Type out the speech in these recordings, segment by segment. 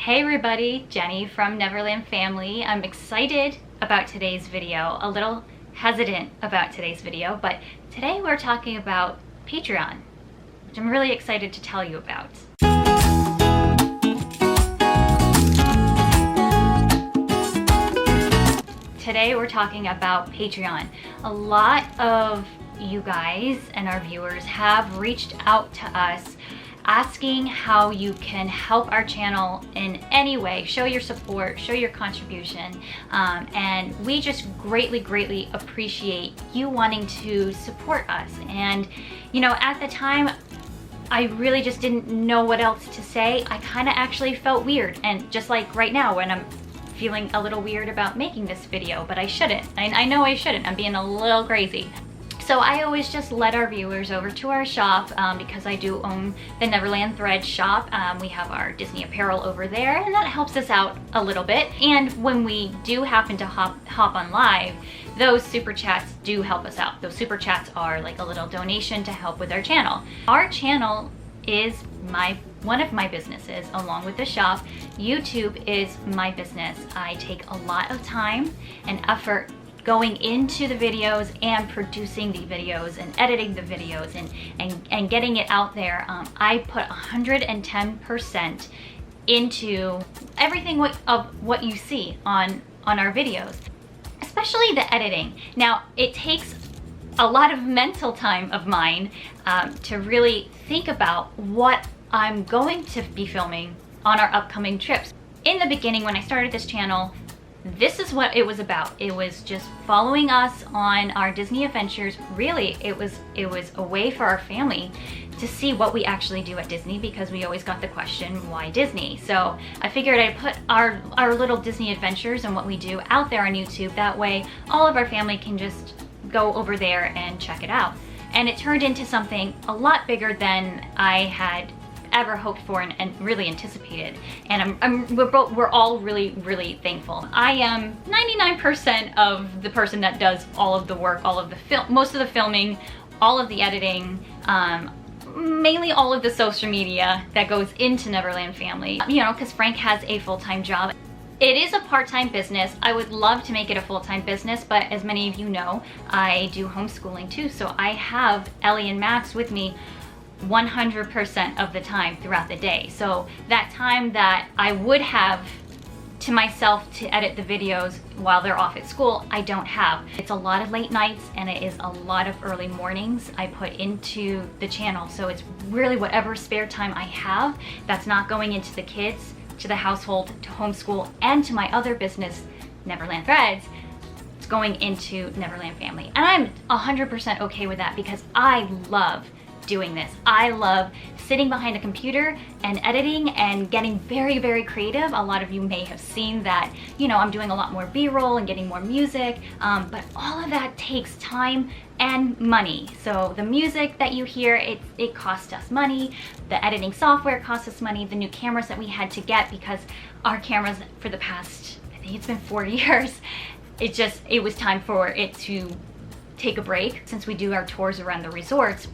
Hey everybody, Jenny from Neverland Family. I'm excited about today's video, a little hesitant about today's video, but today we're talking about Patreon, which I'm really excited to tell you about. Today we're talking about Patreon. A lot of you guys and our viewers have reached out to us asking how you can help our channel in any way, show your support, show your contribution, and we just greatly appreciate you wanting to support us. And you know, at the time I really just didn't know what else to say. I kind of actually felt weird, and just like right now when I'm feeling a little weird about making this video, but I shouldn't. I know I shouldn't. I'm being a little crazy. So I always just led our viewers over to our shop because I do own the Neverland Threads shop. We have our Disney apparel over there, and that helps us out a little bit. And when we do happen to hop on live, those super chats do help us out. Those super chats are like a little donation to help with our channel. Our channel is one of my businesses along with the shop. YouTube is my business. I take a lot of time and effort going into the videos and producing the videos and editing the videos and getting it out there. I put 110% into everything of what you see on our videos, especially the editing. Now, it takes a lot of mental time of mine to really think about what I'm going to be filming on our upcoming trips. In the beginning, when I started this channel, this is what it was about. It was just following us on our Disney adventures. Really, it was a way for our family to see what we actually do at Disney, because we always got the question, why Disney? So I figured I'd put our little Disney adventures and what we do out there on YouTube. That way, all of our family can just go over there and check it out. And it turned into something a lot bigger than I had ever hoped for and really anticipated, and we're all really thankful. I am 99% of the person that does all of the work, all of the most of the filming, all of the editing, mainly all of the social media that goes into Neverland Family, you know, because Frank has a full-time job. It is a part-time business. I would love to make it a full-time business, but as many of you know, I do homeschooling too, so I have Ellie and Max with me 100% of the time throughout the day. So that time that I would have to myself to edit the videos while they're off at school, I don't have. It's a lot of late nights and it is a lot of early mornings I put into the channel. So it's really whatever spare time I have that's not going into the kids, to the household, to homeschool, and to my other business, Neverland Threads. It's going into Neverland Family. And I'm 100% okay with that because I love doing this. I love sitting behind a computer and editing and getting very creative. A lot of you may have seen that, you know, I'm doing a lot more B-roll and getting more music, but all of that takes time and money. So the music that you hear, it costs us money. The editing software costs us money. The new cameras that we had to get, because our cameras for the past, I think it's been 4 years, it was time for it to take a break. Since we do our tours around the resorts,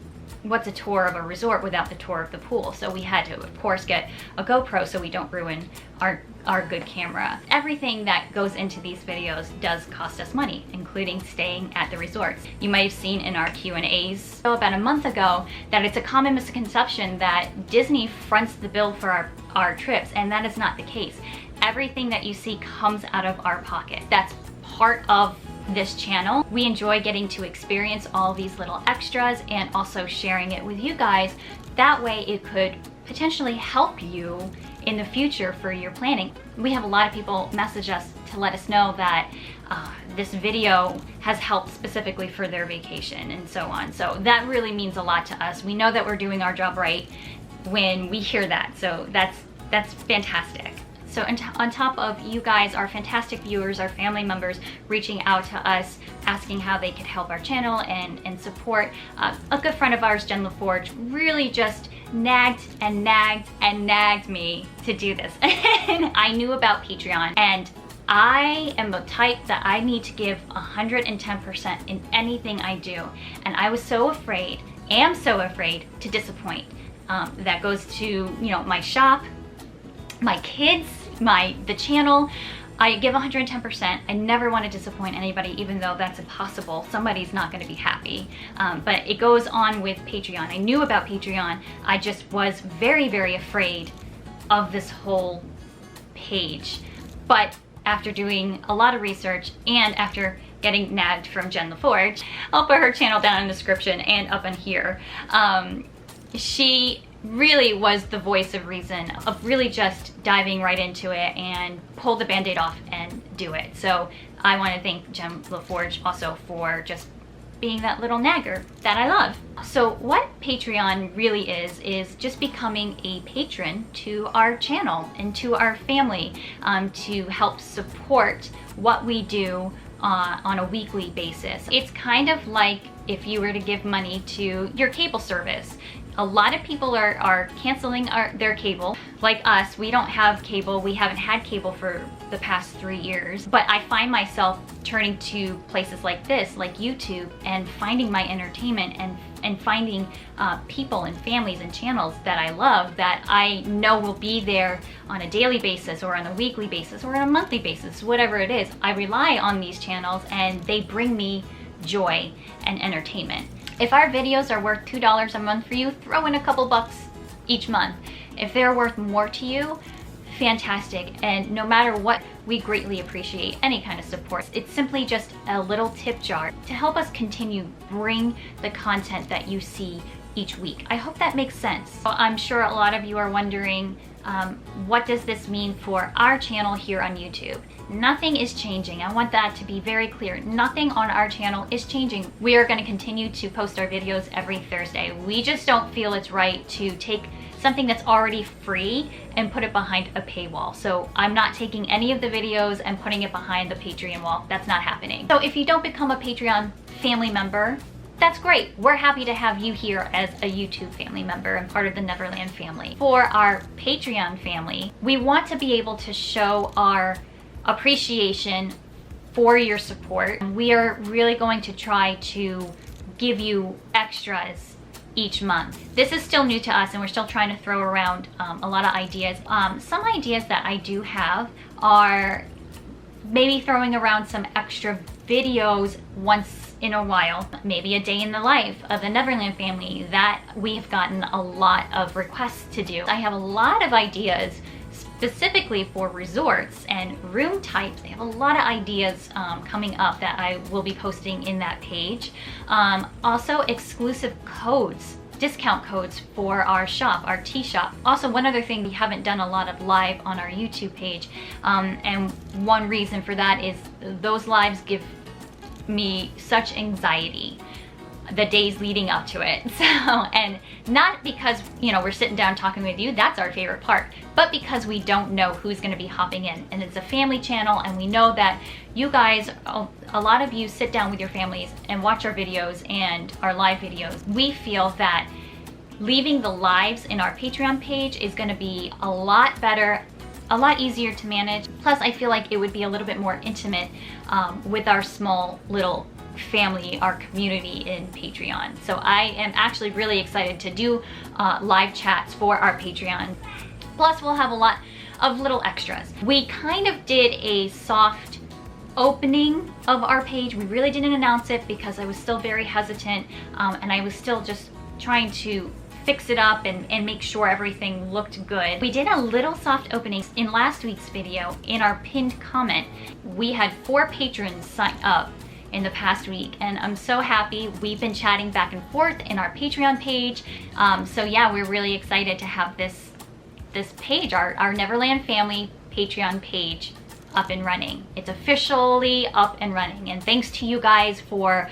what's a tour of a resort without the tour of the pool? So we had to, of course, get a GoPro so we don't ruin our good camera. Everything that goes into these videos does cost us money, including staying at the resorts. You might have seen in our Q&As about a month ago that it's a common misconception that Disney fronts the bill for our trips, and that is not the case. Everything that you see comes out of our pocket. That's part of this channel. We enjoy getting to experience all these little extras and also sharing it with you guys. That way it could potentially help you in the future for your planning. We have a lot of people message us to let us know that this video has helped specifically for their vacation and so on. So that really means a lot to us. We know that we're doing our job right when we hear that. So that's fantastic. So on top of you guys, our fantastic viewers, our family members reaching out to us, asking how they could help our channel and support, a good friend of ours, Jen LaForge, really just nagged me to do this. And I knew about Patreon, and I am the type that I need to give 110% in anything I do. And I was so afraid, am so afraid to disappoint. That goes to, you know, my shop, my kids, the channel, I give 110%. I never want to disappoint anybody, even though that's impossible. Somebody's not going to be happy. But it goes on with Patreon. I knew about Patreon. I just was very, very afraid of this whole page. But after doing a lot of research and after getting nagged from Jen LaForge, I'll put her channel down in the description and up in here. She really was the voice of reason, of really just diving right into it and pull the band-aid off and do it. So I want to thank Jen LaForge also for just being that little nagger that I love. So what Patreon really is just becoming a patron to our channel and to our family, to help support what we do on a weekly basis. It's kind of like if you were to give money to your cable service. A lot of people are canceling their cable. Like us, we don't have cable. We haven't had cable for the past 3 years. But I find myself turning to places like this, like YouTube, and finding my entertainment and finding people and families and channels that I love that I know will be there on a daily basis or on a weekly basis or on a monthly basis, whatever it is. I rely on these channels and they bring me joy and entertainment. If our videos are worth $2 a month for you, throw in a couple bucks each month. If they're worth more to you, fantastic. And no matter what, we greatly appreciate any kind of support. It's simply just a little tip jar to help us continue bring the content that you see each week. I hope that makes sense. I'm sure a lot of you are wondering, what does this mean for our channel here on YouTube? Nothing is changing. I want that to be very clear. Nothing on our channel is changing. We are going to continue to post our videos every Thursday. We just don't feel it's right to take something that's already free and put it behind a paywall. So I'm not taking any of the videos and putting it behind the Patreon wall. That's not happening. So if you don't become a Patreon family member, that's great. We're happy to have you here as a YouTube family member and part of the Neverland family. For our Patreon family, we want to be able to show our appreciation for your support. We are really going to try to give you extras each month. This is still new to us and we're still trying to throw around a lot of ideas. Some ideas that I do have are maybe throwing around some extra videos once in a while, maybe a day in the life of the Neverland family that we have gotten a lot of requests to do. I have a lot of ideas specifically for resorts and room types. I have a lot of ideas coming up that I will be posting in that page. Also exclusive codes, discount codes for our shop, our tea shop. Also, one other thing, we haven't done a lot of live on our YouTube page. And one reason for that is those lives give me such anxiety the days leading up to it. So, and not because, you know, we're sitting down talking with you, that's our favorite part, but because we don't know who's going to be hopping in. And it's a family channel and we know that you guys, a lot of you sit down with your families and watch our videos and our live videos. We feel that leaving the lives in our Patreon page is going to be a lot better, a lot easier to manage. Plus, I feel like it would be a little bit more intimate with our small little family, our community in Patreon. So I am actually really excited to do live chats for our Patreon. Plus, we'll have a lot of little extras. We kind of did a soft opening of our page. We really didn't announce it because I was still very hesitant and I was still just trying to fix it up and make sure everything looked good. We did a little soft opening in last week's video. In our pinned comment, we had 4 patrons sign up in the past week and I'm so happy. We've been chatting back and forth in our Patreon page. So yeah, we're really excited to have this page, our Neverland family Patreon page, up and running. It's officially up and running, and thanks to you guys for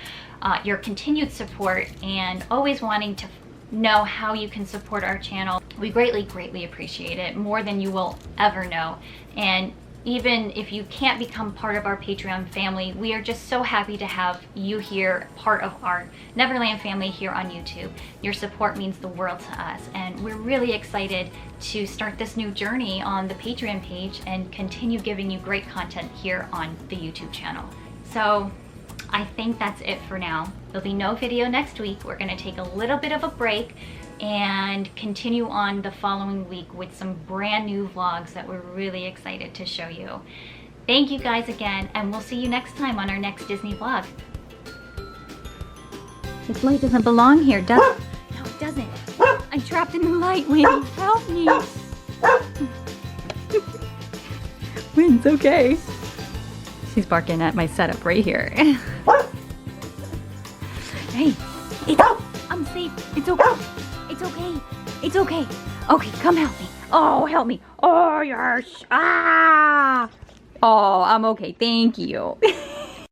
your continued support and always wanting to know how you can support our channel. We greatly appreciate it, more than you will ever know. And even if you can't become part of our Patreon family, we are just so happy to have you here, part of our Neverland family here on YouTube. Your support means the world to us, and we're really excited to start this new journey on the Patreon page and continue giving you great content here on the YouTube channel. So I think that's it for now. There'll be no video next week. We're gonna take a little bit of a break and continue on the following week with some brand new vlogs that we're really excited to show you. Thank you guys again, and we'll see you next time on our next Disney vlog. This light doesn't belong here, does it? No, it doesn't. I'm trapped in the light, Winnie. Help me. Wynn's okay. She's barking at my setup right here. Hey, I'm safe. It's okay. It's okay. It's okay. Okay, come help me. Oh, help me. Oh, yes. Ah. Oh, I'm okay. Thank you.